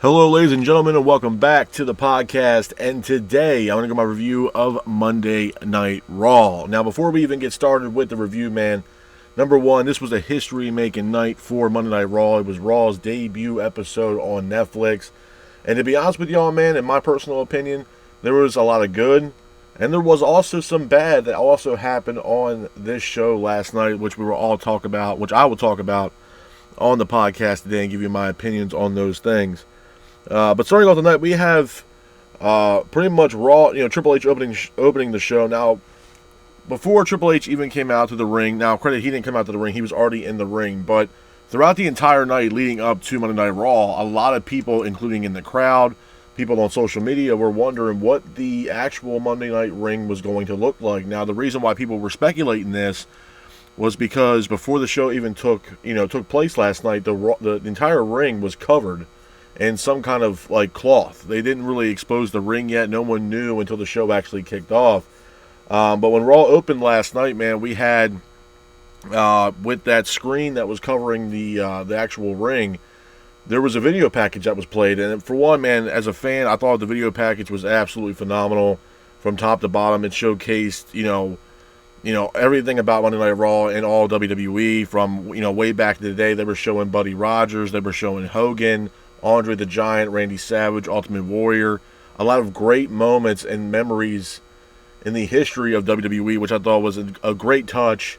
Hello, ladies and gentlemen, and welcome back to the podcast. And today, I'm going to go my review of Monday Night Raw. Now, before we even get started with the review, man, number one, this was a history-making night for Monday Night Raw. It was Raw's debut episode on Netflix. And to be honest with y'all, man, in my personal opinion, there was a lot of good, and there was also some bad that also happened on this show last night, which we will all talk about, which I will talk about on the podcast today and give you my opinions on those things. But starting off tonight, we have pretty much Raw, Triple H opening the show. Now, before Triple H even came out to the ring, now credit, he didn't come out to the ring, he was already in the ring, but throughout the entire night leading up to Monday Night Raw, a lot of people, including in the crowd, people on social media, were wondering what the actual Monday Night ring was going to look like. Now, the reason why people were speculating this was because before the show even took place last night, the entire ring was covered in some kind of like cloth. They didn't really expose the ring yet. No one knew until the show actually kicked off. But when Raw opened last night, man, we had with that screen that was covering the actual ring, there was a video package that was played. And for one, man, as a fan, I thought the video package was absolutely phenomenal from top to bottom. It showcased, everything about Monday Night Raw and all WWE from, way back in the day. They were showing Buddy Rogers, they were showing Hogan, Andre the Giant, Randy Savage, Ultimate Warrior. A lot of great moments and memories in the history of WWE, which I thought was a great touch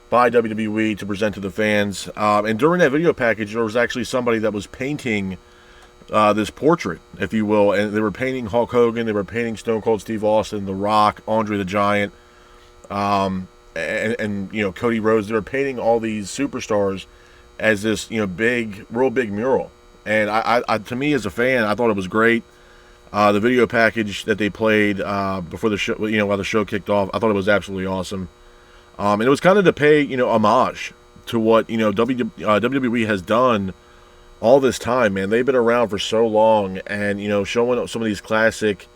by WWE to present to the fans. And during that video package, there was actually somebody that was painting this portrait, if you will. And they were painting Hulk Hogan, they were painting Stone Cold Steve Austin, The Rock, Andre the Giant, and Cody Rhodes. They were painting all these superstars as this, real big mural. And I, to me as a fan, I thought it was great. The video package that they played before the show, while the show kicked off, I thought it was absolutely awesome. And it was kind of to pay, homage to what WWE has done all this time. Man, they've been around for so long, and showing some of these classic,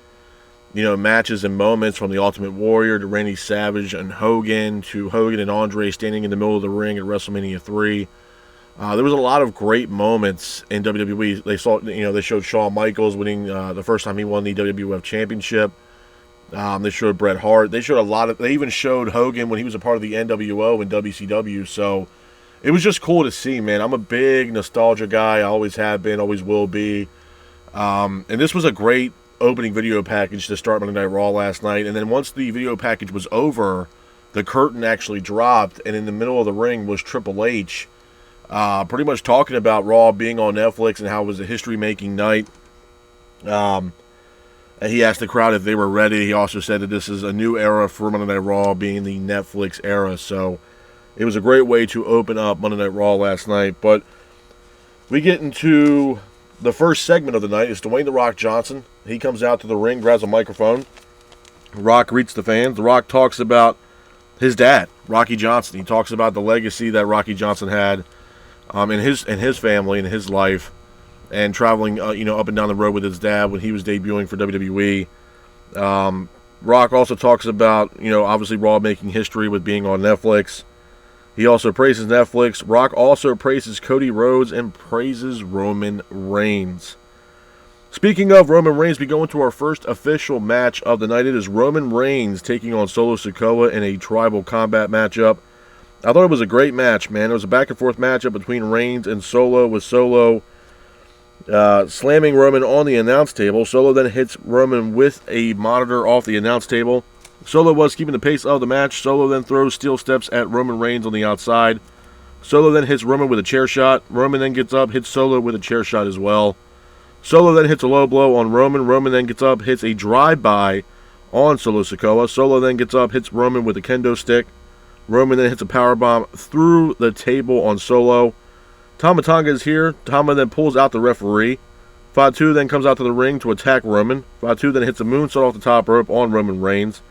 matches and moments from the Ultimate Warrior to Randy Savage and Hogan to Hogan and Andre standing in the middle of the ring at WrestleMania 3. There was a lot of great moments in WWE. They showed Shawn Michaels winning the first time he won the WWF Championship. They showed Bret Hart. They even showed Hogan when he was a part of the NWO and WCW. So it was just cool to see, man. I'm a big nostalgia guy. I always have been, always will be. And this was a great opening video package to start Monday Night Raw last night. And then once the video package was over, the curtain actually dropped, and in the middle of the ring was Triple H. Pretty much talking about Raw being on Netflix and how it was a history-making night. And he asked the crowd if they were ready. He also said that this is a new era for Monday Night Raw, being the Netflix era. So it was a great way to open up Monday Night Raw last night. But we get into the first segment of the night. It's Dwayne "The Rock" Johnson. He comes out to the ring, grabs a microphone. The Rock greets the fans. The Rock talks about his dad, Rocky Johnson. He talks about the legacy that Rocky Johnson had in his family, in his life, and traveling, up and down the road with his dad when he was debuting for WWE. Rock also talks about, obviously Raw making history with being on Netflix. He also praises Netflix. Rock also praises Cody Rhodes and praises Roman Reigns. Speaking of Roman Reigns, we go into our first official match of the night. It is Roman Reigns taking on Solo Sikoa in a tribal combat matchup. I thought it was a great match, man. It was a back-and-forth matchup between Reigns and Solo, with Solo slamming Roman on the announce table. Solo then hits Roman with a monitor off the announce table. Solo was keeping the pace of the match. Solo then throws steel steps at Roman Reigns on the outside. Solo then hits Roman with a chair shot. Roman then gets up, hits Solo with a chair shot as well. Solo then hits a low blow on Roman. Roman then gets up, hits a drive-by on Solo Sikoa. Solo then gets up, hits Roman with a kendo stick. Roman then hits a powerbomb through the table on Solo. Tama Tonga is here. Tama then pulls out the referee. Fatu then comes out to the ring to attack Roman. Fatu then hits a moonsault off the top rope on Roman Reigns.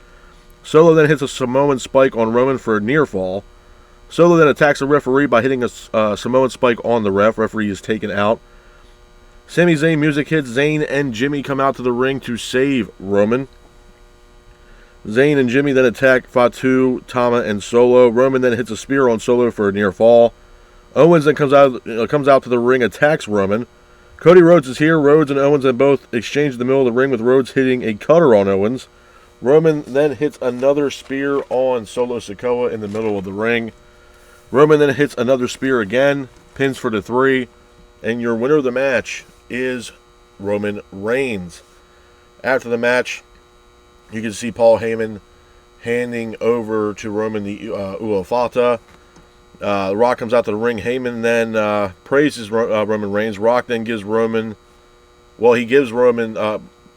Solo then hits a Samoan spike on Roman for a near fall. Solo then attacks the referee by hitting a Samoan spike on the ref. Referee is taken out. Sami Zayn music hits. Zayn and Jimmy come out to the ring to save Roman. Zayn and Jimmy then attack Fatu, Tama, and Solo. Roman then hits a spear on Solo for a near fall. Owens then comes out to the ring, attacks Roman. Cody Rhodes is here. Rhodes and Owens then both exchange in the middle of the ring with Rhodes hitting a cutter on Owens. Roman then hits another spear on Solo Sikoa in the middle of the ring. Roman then hits another spear again, pins for the 3, and your winner of the match is Roman Reigns. After the match, you can see Paul Heyman handing over to Roman the Uofata. Rock comes out to the ring. Heyman then praises Roman Reigns. Rock then gives Roman,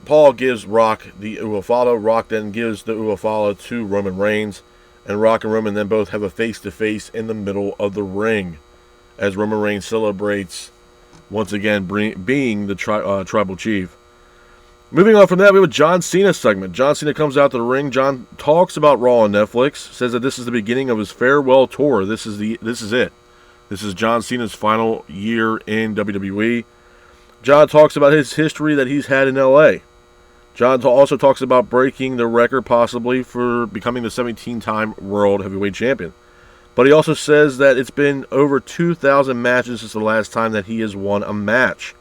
Paul gives Rock the Uofata. Rock then gives the Uofata to Roman Reigns. And Rock and Roman then both have a face-to-face in the middle of the ring as Roman Reigns celebrates, once again, being the tribal chief. Moving on from that, we have a John Cena segment. John Cena comes out to the ring. John talks about Raw on Netflix, says that this is the beginning of his farewell tour. This is it. This is John Cena's final year in WWE. John talks about his history that he's had in LA. John also talks about breaking the record possibly for becoming the 17-time World Heavyweight Champion. But he also says that it's been over 2,000 matches since the last time that he has won a match.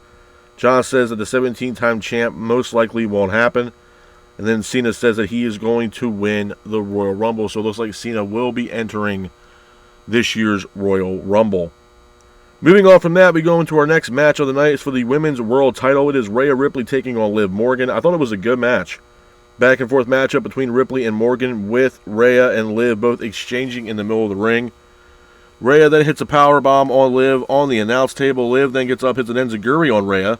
John says that the 17-time champ most likely won't happen. And then Cena says that he is going to win the Royal Rumble. So it looks like Cena will be entering this year's Royal Rumble. Moving on from that, we go into our next match of the night. It's for the Women's World Title. It is Rhea Ripley taking on Liv Morgan. I thought it was a good match. Back and forth matchup between Ripley and Morgan, with Rhea and Liv both exchanging in the middle of the ring. Rhea then hits a powerbomb on Liv on the announce table. Liv then gets up, hits an enziguri on Rhea.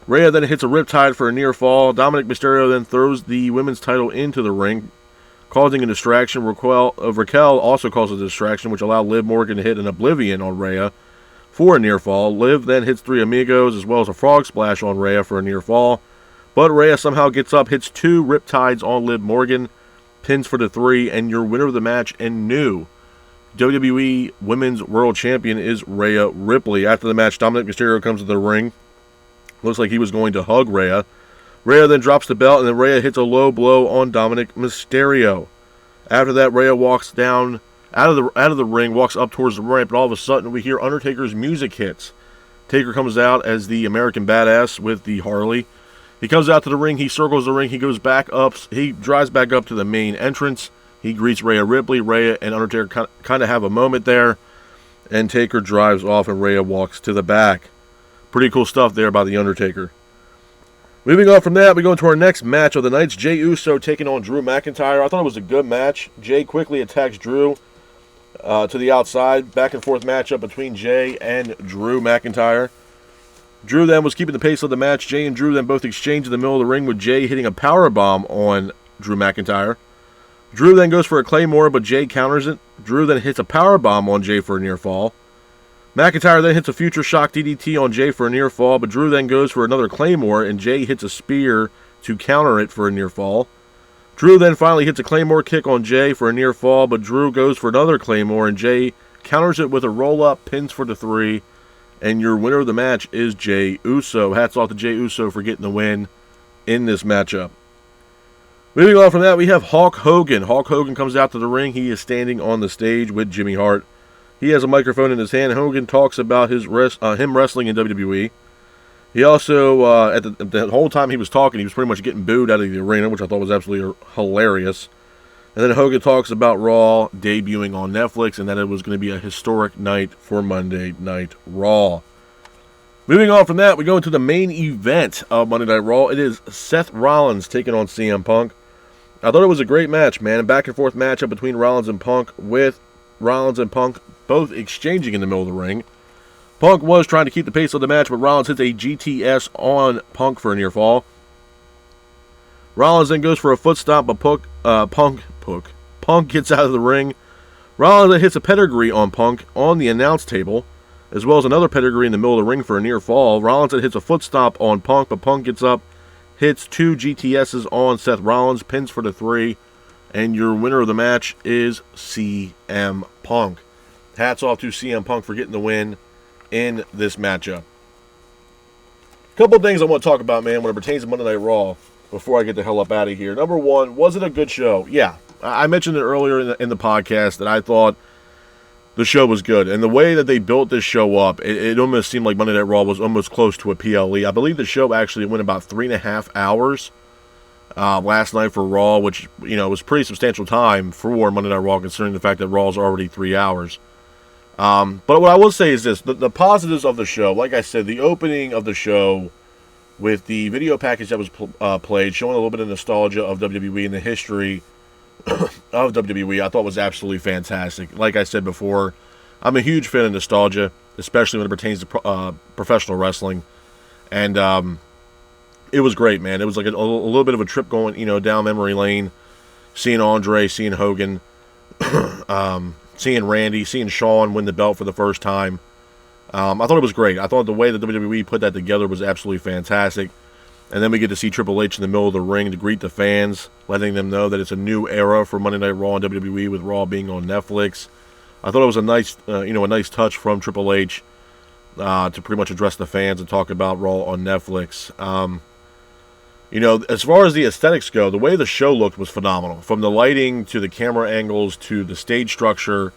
Rhea then hits a riptide for a near fall. Dominic Mysterio then throws the women's title into the ring, causing a distraction. Raquel also causes a distraction, which allowed Liv Morgan to hit an Oblivion on Rhea for a near fall. Liv then hits 3 Amigos as well as a frog splash on Rhea for a near fall. But Rhea somehow gets up, hits 2 riptides on Liv Morgan, pins for the 3, and your winner of the match and new WWE Women's World Champion is Rhea Ripley. After the match, Dominic Mysterio comes to the ring. Looks like he was going to hug Rhea. Rhea then drops the belt, and then Rhea hits a low blow on Dominic Mysterio. After that, Rhea walks down out of the ring, walks up towards the ramp, and all of a sudden we hear Undertaker's music hits. Taker comes out as the American Badass with the Harley. He comes out to the ring, he circles the ring, he goes back up, he drives back up to the main entrance. He greets Rhea Ripley. Rhea and Undertaker kind of have a moment there, and Taker drives off and Rhea walks to the back. Pretty cool stuff there by the Undertaker. Moving on from that, we go into our next match of the night. Jey Uso taking on Drew McIntyre. I thought it was a good match. Jey quickly attacks Drew to the outside. Back and forth matchup between Jey and Drew McIntyre. Drew then was keeping the pace of the match. Jey and Drew then both exchanged in the middle of the ring, with Jey hitting a powerbomb on Drew McIntyre. Drew then goes for a Claymore, but Jey counters it. Drew then hits a powerbomb on Jey for a near fall. McIntyre then hits a Future Shock DDT on Jey for a near fall, but Drew then goes for another Claymore, and Jey hits a spear to counter it for a near fall. Drew then finally hits a Claymore kick on Jey for a near fall, but Drew goes for another Claymore, and Jey counters it with a roll-up, pins for the 3, and your winner of the match is Jey Uso. Hats off to Jey Uso for getting the win in this matchup. Moving on from that, we have Hulk Hogan. Hulk Hogan comes out to the ring. He is standing on the stage with Jimmy Hart. He has a microphone in his hand. Hogan talks about him wrestling in WWE. He also, at the whole time he was talking, he was pretty much getting booed out of the arena, which I thought was absolutely hilarious. And then Hogan talks about Raw debuting on Netflix, and that it was going to be a historic night for Monday Night Raw. Moving on from that, we go into the main event of Monday Night Raw. It is Seth Rollins taking on CM Punk. I thought it was a great match, man. A back and forth matchup between Rollins and Punk, with Rollins and Punk both exchanging in the middle of the ring. Punk was trying to keep the pace of the match, but Rollins hits a GTS on Punk for a near fall. Rollins then goes for a foot stomp, but Punk gets out of the ring. Rollins then hits a pedigree on Punk on the announce table, as well as another pedigree in the middle of the ring for a near fall. Rollins then hits a foot stomp on Punk, but Punk gets up, hits 2 GTSs on Seth Rollins, pins for the 3, and your winner of the match is CM Punk. Hats off to CM Punk for getting the win in this matchup. A couple of things I want to talk about, man, when it pertains to Monday Night Raw before I get the hell up out of here. Number one, was it a good show? Yeah. I mentioned it earlier in the podcast that I thought the show was good. And the way that they built this show up, it almost seemed like Monday Night Raw was almost close to a PLE. I believe the show actually went about 3.5 hours last night for Raw, which, was pretty substantial time for Monday Night Raw, considering the fact that Raw is already 3 hours. But what I will say is this, the positives of the show, like I said, the opening of the show with the video package that was played, showing a little bit of nostalgia of WWE and the history of WWE, I thought was absolutely fantastic. Like I said before, I'm a huge fan of nostalgia, especially when it pertains to professional wrestling. And it was great, man. It was like a little bit of a trip going, down memory lane, seeing Andre, seeing Hogan, seeing Randy, seeing Shawn win the belt for the first time. I thought it was great. I thought the way that WWE put that together was absolutely fantastic. And then we get to see Triple H in the middle of the ring to greet the fans, letting them know that it's a new era for Monday Night Raw and WWE, with Raw being on Netflix. I thought it was a nice, a nice touch from Triple H to pretty much address the fans and talk about Raw on Netflix. As far as the aesthetics go, the way the show looked was phenomenal. From the lighting to the camera angles to the stage structure,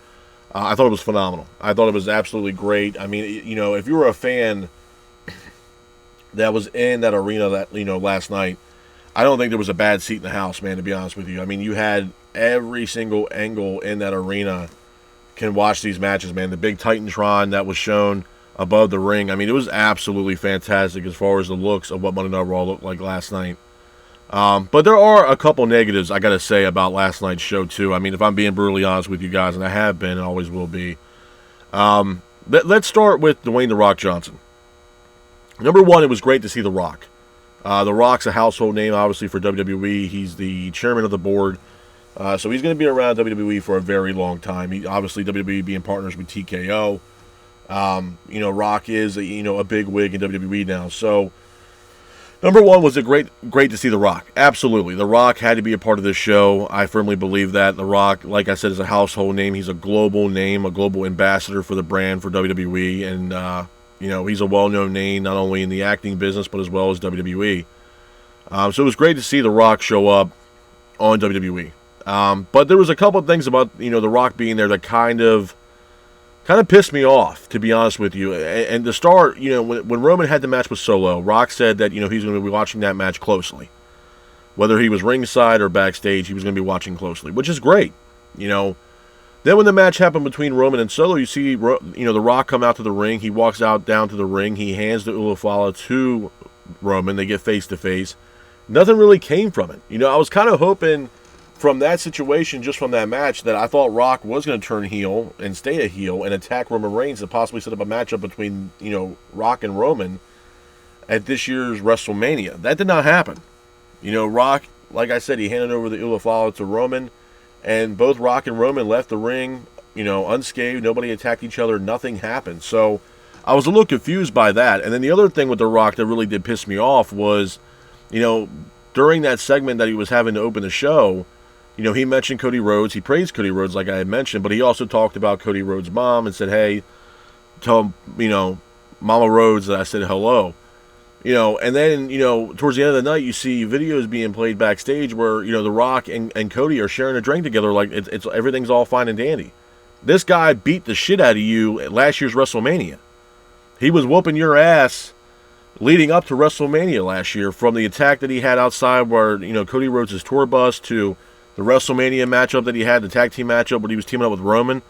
I thought it was phenomenal. I thought it was absolutely great. I mean, if you were a fan that was in that arena that, last night, I don't think there was a bad seat in the house, man, to be honest with you. I mean, you had every single angle in that arena can watch these matches, man. The big Titantron that was shown above the ring, I mean, it was absolutely fantastic as far as the looks of what Monday Night Raw looked like last night. But there are a couple negatives I got to say about last night's show, too. I mean, if I'm being brutally honest with you guys, and I have been and always will be. Let's start with Dwayne "The Rock" Johnson. Number one, it was great to see The Rock. The Rock's a household name, obviously, for WWE. He's the chairman of the board. So he's going to be around WWE for a very long time. Obviously, WWE being partners with TKO. Rock is a big wig in WWE now. So, number one, was it great to see The Rock. Absolutely. The Rock had to be a part of this show. I firmly believe that. The Rock, like I said, is a household name. He's a global name, a global ambassador for the brand, for WWE. And, he's a well-known name, not only in the acting business, but as well as WWE. So it was great to see The Rock show up on WWE. But there was a couple of things about, The Rock being there that kind of pissed me off, to be honest with you. And to start, when Roman had the match with Solo, Rock said that, he's going to be watching that match closely. Whether he was ringside or backstage, he was going to be watching closely, which is great. Then when the match happened between Roman and Solo, you see, The Rock come out to the ring. He walks out down to the ring. He hands the Ulafala to Roman. They get face-to-face. Nothing really came from it. I was kind of hoping from that situation, just from that match, that I thought Rock was going to turn heel and stay a heel and attack Roman Reigns to possibly set up a matchup between, Rock and Roman at this year's WrestleMania. That did not happen. Rock, like I said, he handed over the Ulafala to Roman, and both Rock and Roman left the ring, unscathed. Nobody attacked each other. Nothing happened. So I was a little confused by that. And then the other thing with The Rock that really did piss me off was, during that segment that he was having to open the show, he mentioned Cody Rhodes. He praised Cody Rhodes, like I had mentioned, but he also talked about Cody Rhodes' mom and said, hey, tell Mama Rhodes that I said hello. And then, towards the end of the night, you see videos being played backstage where, The Rock and Cody are sharing a drink together like it's everything's all fine and dandy. This guy beat the shit out of you at last year's WrestleMania. He was whooping your ass leading up to WrestleMania last year, from the attack that he had outside where, Cody Rhodes' tour bus, to the WrestleMania matchup that he had, the tag team matchup where he was teaming up with Roman.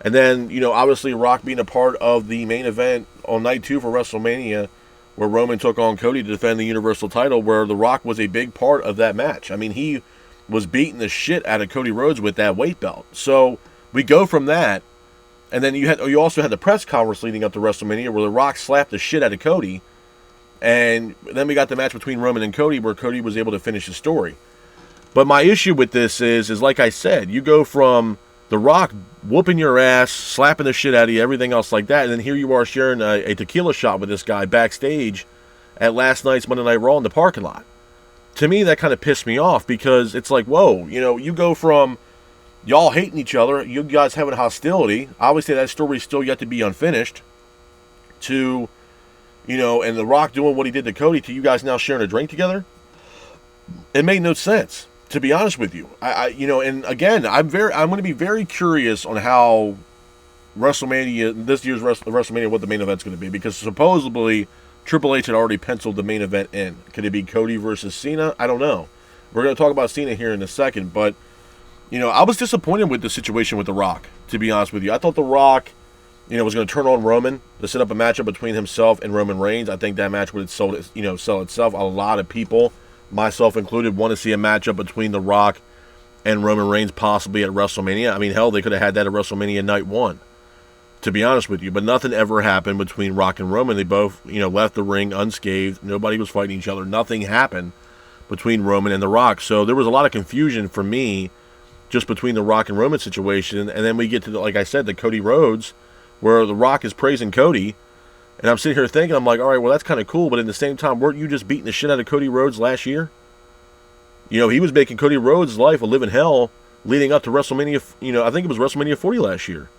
And then, obviously Rock being a part of the main event on night 2 for WrestleMania, where Roman took on Cody to defend the Universal title, where The Rock was a big part of that match. I mean, he was beating the shit out of Cody Rhodes with that weight belt. So we go from that, and then you also had the press conference leading up to WrestleMania where The Rock slapped the shit out of Cody, and then we got the match between Roman and Cody where Cody was able to finish the story. But my issue with this is like I said, you go from The Rock whooping your ass, slapping the shit out of you, everything else like that, and then here you are sharing a tequila shot with this guy backstage at last night's Monday Night Raw in the parking lot. To me, that kind of pissed me off, because it's like, whoa, you go from y'all hating each other, you guys having hostility, obviously that story's still yet to be unfinished, to, and The Rock doing what he did to Cody, to you guys now sharing a drink together. It made no sense, to be honest with you. And again, I'm going to be very curious on how WrestleMania, this year's WrestleMania, what the main event's going to be, because supposedly Triple H had already penciled the main event in. Could it be Cody versus Cena? I don't know. We're going to talk about Cena here in a second, but I was disappointed with the situation with The Rock, to be honest with you. I thought The Rock, was going to turn on Roman to set up a matchup between himself and Roman Reigns. I think that match would have sell itself. A lot of people, myself included, want to see a matchup between The Rock and Roman Reigns possibly at WrestleMania. I mean, hell, they could have had that at WrestleMania Night 1, to be honest with you. But nothing ever happened between Rock and Roman. They both, left the ring unscathed. Nobody was fighting each other. Nothing happened between Roman and The Rock. So there was a lot of confusion for me just between the Rock and Roman situation. And then we get to, like I said, the Cody Rhodes, where The Rock is praising Cody. And I'm sitting here thinking, I'm like, all right, well, that's kind of cool. But at the same time, weren't you just beating the shit out of Cody Rhodes last year? He was making Cody Rhodes' life a living hell leading up to WrestleMania, I think it was WrestleMania 40 last year.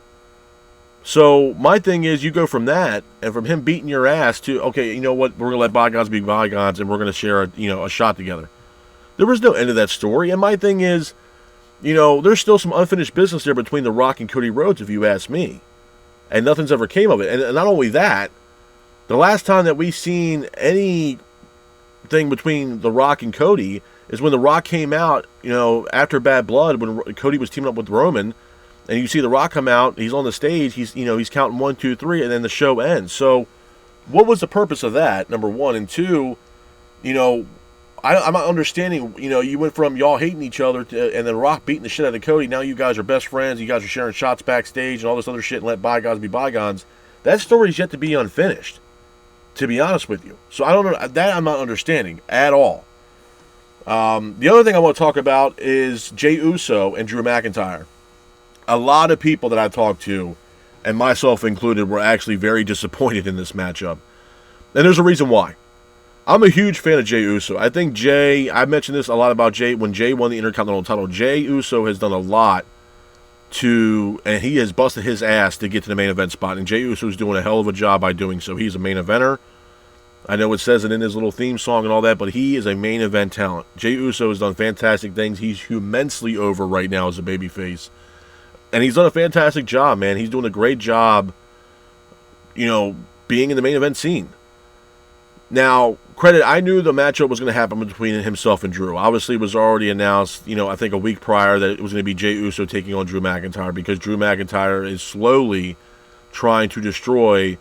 So my thing is, you go from that, and from him beating your ass to, okay, you know what, we're going to let bygones be bygones, and we're going to share a shot together. There was no end to that story, and my thing is, there's still some unfinished business there between The Rock and Cody Rhodes, if you ask me. And nothing's ever came of it. And not only that, the last time that we seen anything between The Rock and Cody is when The Rock came out, after Bad Blood, when Cody was teaming up with Roman, and you see The Rock come out, he's on the stage, he's counting 1, 2, 3, and then the show ends. So, what was the purpose of that, number one? And two, I'm not understanding, you went from y'all hating each other and then Rock beating the shit out of Cody, now you guys are best friends, you guys are sharing shots backstage and all this other shit and let bygones be bygones. That story's yet to be unfinished, to be honest with you. So I don't know, that I'm not understanding at all. The other thing I want to talk about is Jey Uso and Drew McIntyre. A lot of people that I talked to, and myself included, were actually very disappointed in this matchup. And there's a reason why. I'm a huge fan of Jey Uso. I think I mentioned this a lot about Jey, when Jey won the Intercontinental title, Jey Uso has done a lot and he has busted his ass to get to the main event spot, and Jey Uso's doing a hell of a job by doing so. He's a main eventer. I know it says it in his little theme song and all that, but he is a main event talent. Jey Uso has done fantastic things. He's immensely over right now as a babyface. And he's done a fantastic job, man. He's doing a great job, being in the main event scene. Now, credit, I knew the matchup was going to happen between himself and Drew. Obviously, it was already announced, I think a week prior, that it was going to be Jey Uso taking on Drew McIntyre, because Drew McIntyre is slowly trying to destroy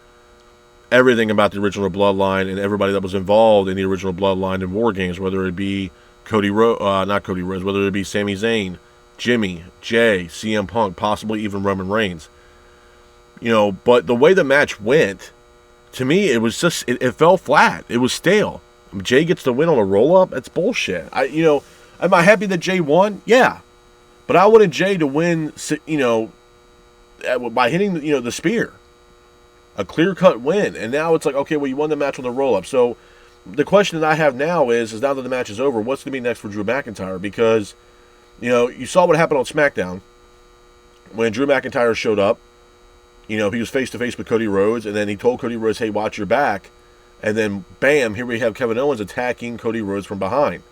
everything about the original Bloodline and everybody that was involved in the original Bloodline and War Games, whether it be not Cody Rhodes, whether it be Sami Zayn, Jimmy, Jay, CM Punk, possibly even Roman Reigns. But the way the match went, to me, it was just, it fell flat. It was stale. Jay gets the win on a roll-up? That's bullshit. Am I happy that Jay won? Yeah. But I wanted Jay to win, by hitting, the spear. A clear-cut win. And now it's like, okay, well, you won the match on the roll-up. So the question that I have now is now that the match is over, what's going to be next for Drew McIntyre? Because, you saw what happened on SmackDown when Drew McIntyre showed up. He was face-to-face with Cody Rhodes, and then he told Cody Rhodes, hey, watch your back. And then, bam, here we have Kevin Owens attacking Cody Rhodes from behind.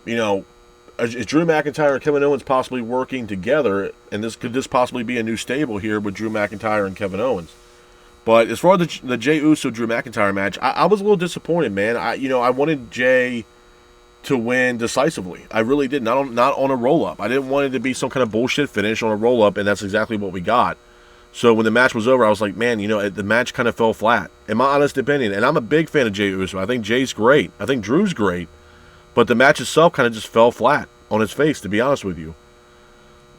Is Drew McIntyre and Kevin Owens possibly working together? And could this possibly be a new stable here with Drew McIntyre and Kevin Owens? But as far as the Jey Uso-Drew McIntyre match, I was a little disappointed, man. I wanted Jey to win decisively. I really did. Not on a roll-up. I didn't want it to be some kind of bullshit finish on a roll-up, and that's exactly what we got. So when the match was over, I was like, man, the match kind of fell flat, in my honest opinion. And I'm a big fan of Jey Uso. I think Jay's great. I think Drew's great. But the match itself kind of just fell flat on its face, to be honest with you.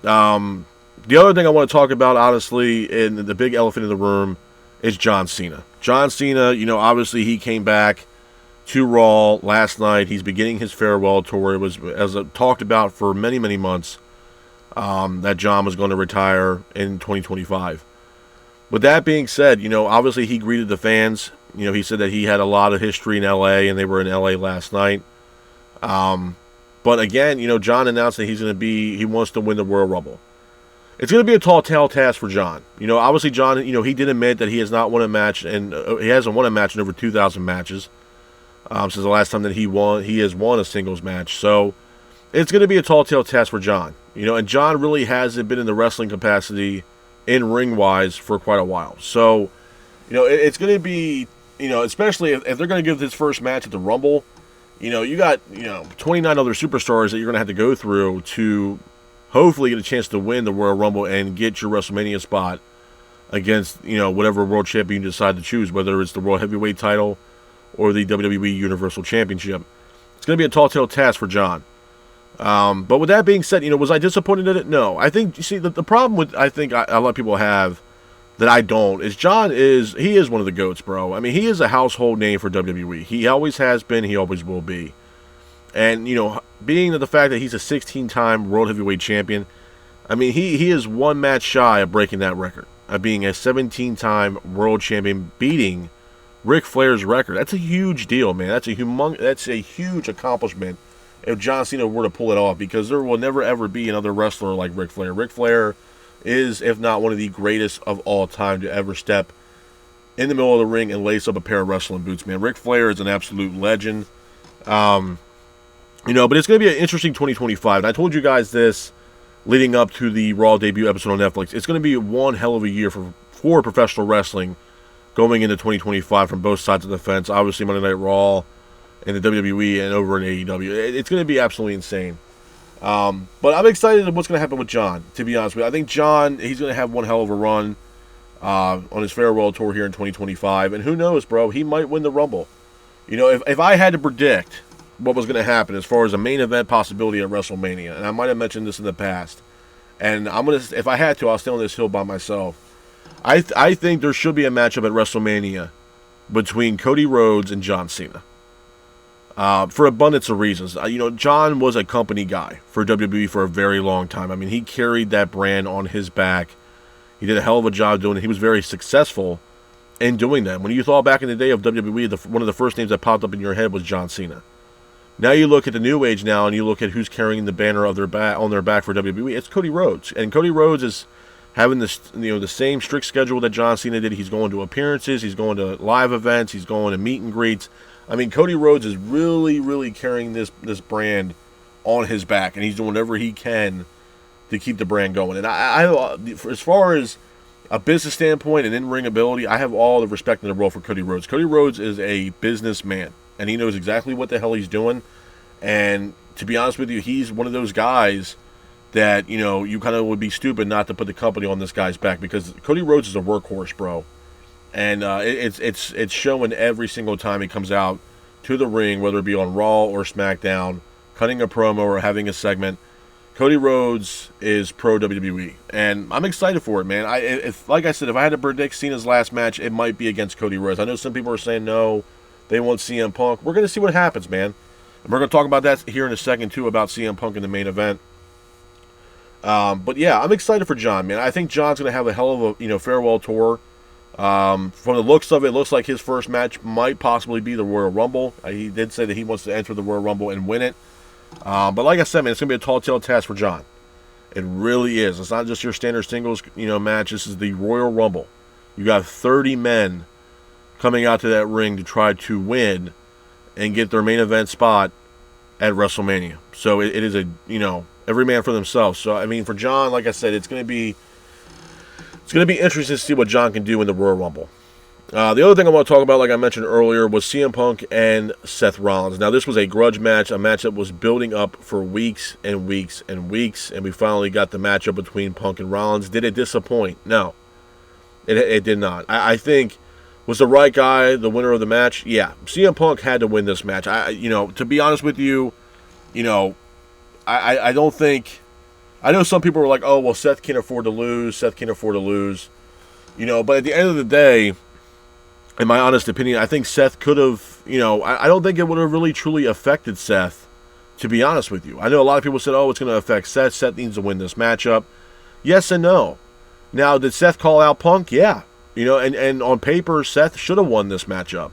The other thing I want to talk about, honestly, and the big elephant in the room, is John Cena. John Cena, obviously he came back to Raw last night. He's beginning his farewell tour. It was, as I talked about for many, many months, that John was going to retire in 2025. With that being said, obviously he greeted the fans. He said that he had a lot of history in LA, and they were in LA last night. But again, John announced that he wants to win the Royal Rumble. It's going to be a tall task for John. Obviously John, he did admit that he has not won a match, and he hasn't won a match in over 2,000 matches. Since the last time that he has won a singles match. So it's going to be a tall task for John. And John really hasn't been in the wrestling capacity in ring-wise for quite a while. So, it's going to be, especially if they're going to give this first match at the Rumble, you got, 29 other superstars that you're going to have to go through to hopefully get a chance to win the Royal Rumble and get your WrestleMania spot against, whatever world champion you decide to choose, whether it's the World Heavyweight title or the WWE Universal Championship. It's going to be a tall tale task for John. But with that being said, was I disappointed in it? No. I think, you see, the problem with, I think a lot of people have that I don't, is John he is one of the GOATs, bro. I mean, he is a household name for WWE. He always has been, he always will be. And, being the fact that he's a 16-time World Heavyweight Champion, I mean, he is one match shy of breaking that record, of being a 17-time World Champion, beating Ric Flair's record. That's a huge deal, man. That's a huge accomplishment if John Cena were to pull it off, because there will never ever be another wrestler like Ric Flair. Ric Flair is, if not one of the greatest of all time to ever step in the middle of the ring and lace up a pair of wrestling boots, man. Ric Flair is an absolute legend. But it's going to be an interesting 2025. And I told you guys this leading up to the Raw debut episode on Netflix. It's going to be one hell of a year for professional wrestling going into 2025 from both sides of the fence. Obviously, Monday Night Raw and the WWE and over in AEW. It's going to be absolutely insane. But I'm excited what's going to happen with John, to be honest with you. I think John, he's going to have one hell of a run on his farewell tour here in 2025. And who knows, bro, he might win the Rumble. If I had to predict what was going to happen as far as a main event possibility at WrestleMania, and I might have mentioned this in the past, and if I had to, I'll stay on this hill by myself. I think there should be a matchup at WrestleMania between Cody Rhodes and John Cena. For abundance of reasons. John was a company guy for WWE for a very long time. I mean, he carried that brand on his back. He did a hell of a job doing it. He was very successful in doing that. When you thought back in the day of WWE, one of the first names that popped up in your head was John Cena. Now you look at the new age now, and you look at who's carrying the banner of their on their back for WWE. It's Cody Rhodes, and Cody Rhodes is having this, the same strict schedule that John Cena did. He's going to appearances, he's going to live events, he's going to meet and greets. I mean, Cody Rhodes is really, really carrying this brand on his back, and he's doing whatever he can to keep the brand going. And I as far as a business standpoint and in-ring ability, I have all the respect in the world for Cody Rhodes. Cody Rhodes is a businessman, and he knows exactly what the hell he's doing. And to be honest with you, he's one of those guys that, you kind of would be stupid not to put the company on this guy's back, because Cody Rhodes is a workhorse, bro. And it's showing every single time he comes out to the ring, whether it be on Raw or SmackDown, cutting a promo or having a segment. Cody Rhodes is pro WWE, and I'm excited for it, man. Like I said, if I had to predict Cena's last match, it might be against Cody Rhodes. I know some people are saying no, they want CM Punk. We're going to see what happens, man. And we're going to talk about that here in a second, too, about CM Punk in the main event. But yeah, I'm excited for John, man. I think John's going to have a hell of a farewell tour. From the looks of it, looks like his first match might possibly be the Royal Rumble. He did say that he wants to enter the Royal Rumble and win it. But like I said, man, it's going to be a tall tale task for John. It really is. It's not just your standard singles, match. This is the Royal Rumble. You got 30 men coming out to that ring to try to win and get their main event spot at WrestleMania. So it is every man for themselves. So, I mean, for John, like I said, it's going to be interesting to see what John can do in the Royal Rumble. The other thing I want to talk about, like I mentioned earlier, was CM Punk and Seth Rollins. Now, this was a grudge match, a match that was building up for weeks and weeks and weeks, and we finally got the matchup between Punk and Rollins. Did it disappoint? No, it did not. I think, was the right guy the winner of the match? Yeah, CM Punk had to win this match. To be honest with you, I don't think. I know some people were like, oh, well, Seth can't afford to lose. But at the end of the day, in my honest opinion, I think Seth could have, I don't think it would have really truly affected Seth, to be honest with you. I know a lot of people said, oh, it's going to affect Seth. Seth needs to win this matchup. Yes and no. Now, did Seth call out Punk? Yeah. And on paper, Seth should have won this matchup.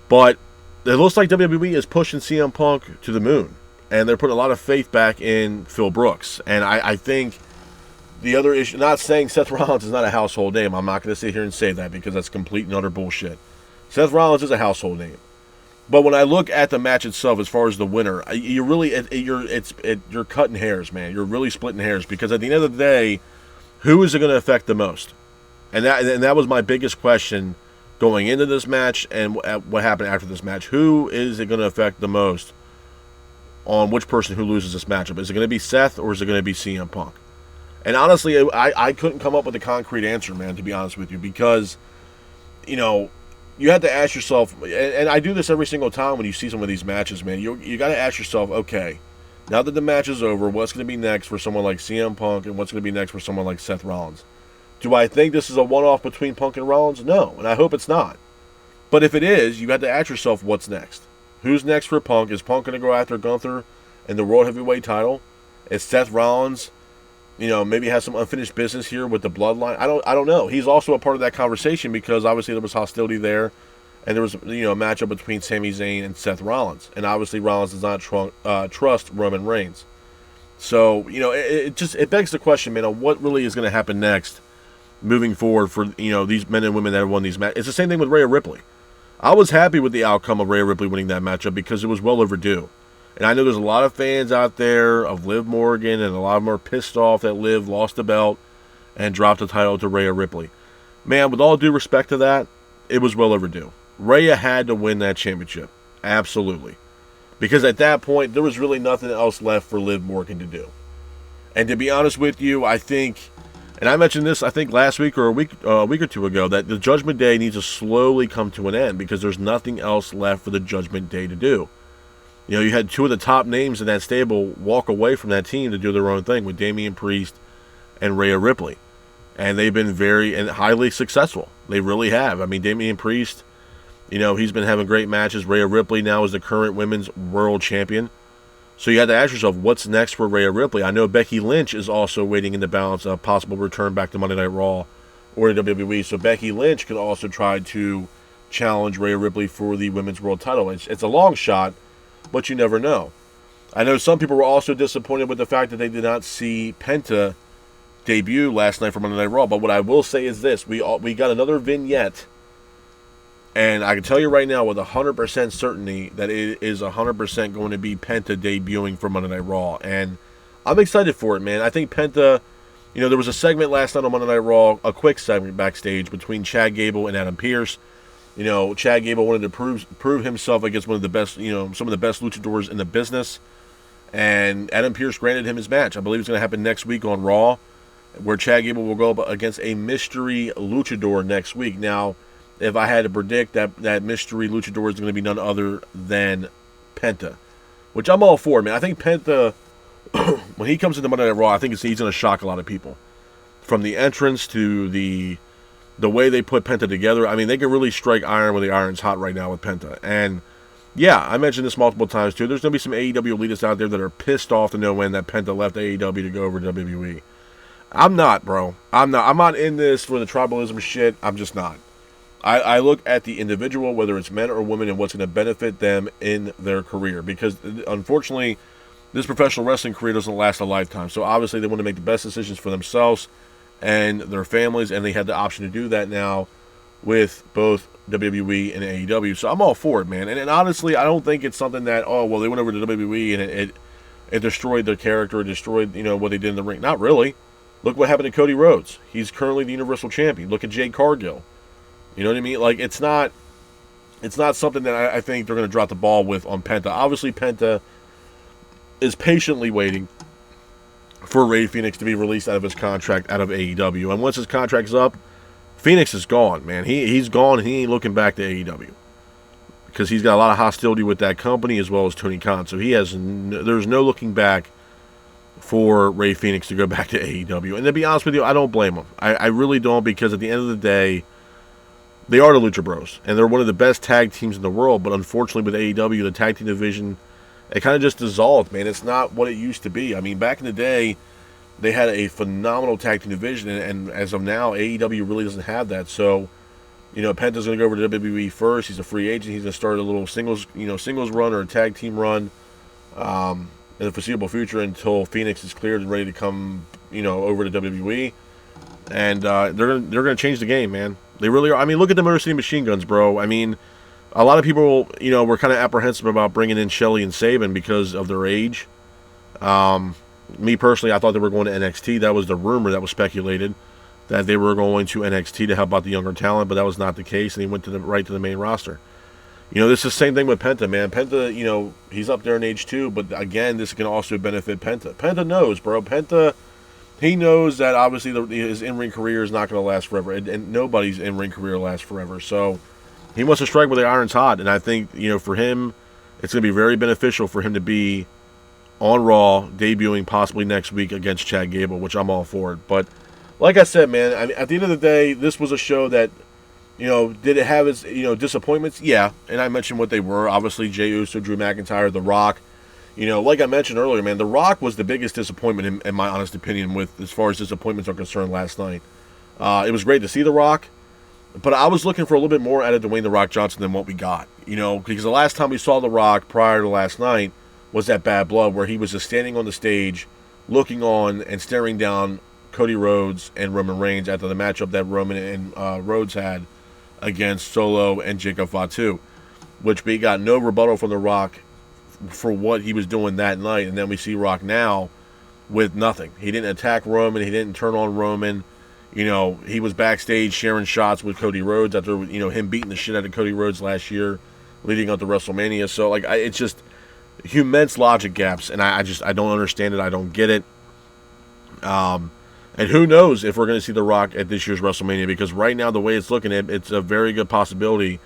But it looks like WWE is pushing CM Punk to the moon. And they're putting a lot of faith back in Phil Brooks. And I think the other issue, not saying Seth Rollins is not a household name. I'm not going to sit here and say that, because that's complete and utter bullshit. Seth Rollins is a household name. But when I look at the match itself, as far as the winner, you're cutting hairs, man. You're really splitting hairs, because at the end of the day, who is it going to affect the most? And that was my biggest question going into this match and what happened after this match. Who is it going to affect the most on which person who loses this matchup? Is it going to be Seth or is it going to be CM Punk? And honestly, I couldn't come up with a concrete answer, man, to be honest with you, because, you know, you have to ask yourself, and I do this every single time when you see some of these matches, man. You got to ask yourself, okay, now that the match is over, what's going to be next for someone like CM Punk and what's going to be next for someone like Seth Rollins? Do I think this is a one-off between Punk and Rollins? No, and I hope it's not. But if it is, you have to ask yourself, what's next? Who's next for Punk? Is Punk going to go after Gunther and the World Heavyweight title? Is Seth Rollins, you know, maybe has some unfinished business here with the Bloodline? I don't know. He's also a part of that conversation because obviously there was hostility there, and there was, you know, a matchup between Sami Zayn and Seth Rollins, and obviously Rollins does not trust Roman Reigns. So, you know, it begs the question, man, on what really is going to happen next moving forward for, you know, these men and women that have won these matches. It's the same thing with Rhea Ripley. I was happy with the outcome of Rhea Ripley winning that matchup because it was well overdue. And I know there's a lot of fans out there of Liv Morgan, and a lot of them are pissed off that Liv lost the belt and dropped the title to Rhea Ripley. Man, with all due respect to that, it was well overdue. Rhea had to win that championship. Absolutely. Because at that point, there was really nothing else left for Liv Morgan to do. And to be honest with you, I think, and I mentioned this, I think last week or a week or two ago, that the Judgment Day needs to slowly come to an end because there's nothing else left for the Judgment Day to do. You know, you had two of the top names in that stable walk away from that team to do their own thing with Damian Priest and Rhea Ripley. And they've been very and highly successful. They really have. I mean, Damian Priest, you know, he's been having great matches. Rhea Ripley now is the current women's world champion. So you have to ask yourself, what's next for Rhea Ripley? I know Becky Lynch is also waiting in the balance of a possible return back to Monday Night Raw or to WWE. So Becky Lynch could also try to challenge Rhea Ripley for the women's world title. It's a long shot, but you never know. I know some people were also disappointed with the fact that they did not see Penta debut last night for Monday Night Raw. But what I will say is this. We got another vignette, and I can tell you right now with 100% certainty that it is 100% going to be Penta debuting for Monday Night Raw. And I'm excited for it, man. I think Penta, you know, there was a segment last night on Monday Night Raw, a quick segment backstage between Chad Gable and Adam Pearce. You know, Chad Gable wanted to prove himself against one of the best, you know, some of the best luchadors in the business. And Adam Pearce granted him his match. I believe it's going to happen next week on Raw, where Chad Gable will go up against a mystery luchador next week. Now, if I had to predict that mystery luchador is going to be none other than Penta, which I'm all for, man. I think Penta, when he comes into Monday Night Raw, I think he's going to shock a lot of people. From the entrance to the way they put Penta together, I mean, they can really strike iron when the iron's hot right now with Penta. And, yeah, I mentioned this multiple times, too. There's going to be some AEW elitists out there that are pissed off to no end that Penta left AEW to go over to WWE. I'm not, bro. I'm not in this for the tribalism shit. I'm just not. I look at the individual, whether it's men or women, and what's going to benefit them in their career. Because, unfortunately, this professional wrestling career doesn't last a lifetime. So, obviously, they want to make the best decisions for themselves and their families, and they have the option to do that now with both WWE and AEW. So, I'm all for it, man. And honestly, I don't think it's something that, oh, well, they went over to WWE and it destroyed their character, it destroyed, you know, what they did in the ring. Not really. Look what happened to Cody Rhodes. He's currently the Universal Champion. Look at Jade Cargill. You know what I mean? Like, it's not something that I think they're going to drop the ball with on Penta. Obviously, Penta is patiently waiting for Rey Fenix to be released out of his contract out of AEW. And once his contract's up, Phoenix is gone, man. He's gone, and he ain't looking back to AEW. Because he's got a lot of hostility with that company as well as Tony Khan. So there's no looking back for Rey Fenix to go back to AEW. And to be honest with you, I don't blame him. I really don't, because at the end of the day, they are the Lucha Bros, and they're one of the best tag teams in the world, but unfortunately with AEW, the tag team division, it kind of just dissolved, man. It's not what it used to be. I mean, back in the day, they had a phenomenal tag team division, and as of now, AEW really doesn't have that. So, you know, Penta's going to go over to WWE first. He's a free agent. He's going to start a little singles run or a tag team run in the foreseeable future until Phoenix is cleared and ready to come, you know, over to WWE. And they're going to change the game, man. They really are. I mean, look at the Motor City Machine Guns, bro. I mean, a lot of people, you know, were kind of apprehensive about bringing in Shelley and Sabin because of their age. Me personally, I thought they were going to NXT. That was the rumor that was speculated, that they were going to NXT to help out the younger talent, but that was not the case, and he went right to the main roster. This is the same thing with Penta, man. Penta, he's up there in age too, but again, this can also benefit Penta. Penta knows, bro. Penta, he knows that obviously his in-ring career is not going to last forever, and nobody's in-ring career lasts forever. So he wants to strike where the iron's hot, and I think, for him, it's going to be very beneficial for him to be on Raw, debuting possibly next week against Chad Gable, which I'm all for it. But like I said, man, at the end of the day, this was a show that, did it have its, disappointments? Yeah, and I mentioned what they were. Obviously, Jey Uso, Drew McIntyre, The Rock. Like I mentioned earlier, man, The Rock was the biggest disappointment, in my honest opinion, with as far as disappointments are concerned last night. It was great to see The Rock, but I was looking for a little bit more out of Dwayne The Rock Johnson than what we got. Because the last time we saw The Rock prior to last night was that Bad Blood, where he was just standing on the stage, looking on and staring down Cody Rhodes and Roman Reigns after the matchup that Roman and Rhodes had against Solo and Jacob Fatu, which we got no rebuttal from The Rock for what he was doing that night. And then we see Rock now with nothing. He didn't attack Roman. He didn't turn on Roman. He was backstage sharing shots with Cody Rhodes after, him beating the shit out of Cody Rhodes last year leading up to WrestleMania. So, it's just immense logic gaps, and I don't understand it. I don't get it. And who knows if we're going to see The Rock at this year's WrestleMania, because right now, the way it's looking at, it's a very good possibility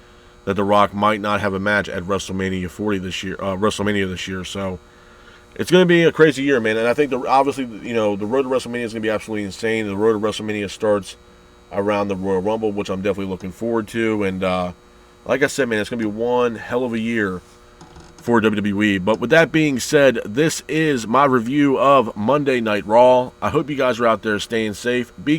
that The Rock might not have a match at WrestleMania 40 this year, WrestleMania this year. So it's going to be a crazy year, man. And I think obviously, the road to WrestleMania is going to be absolutely insane. The road to WrestleMania starts around the Royal Rumble, which I'm definitely looking forward to. And like I said, man, it's going to be one hell of a year for WWE. But with that being said, this is my review of Monday Night Raw. I hope you guys are out there staying safe. Be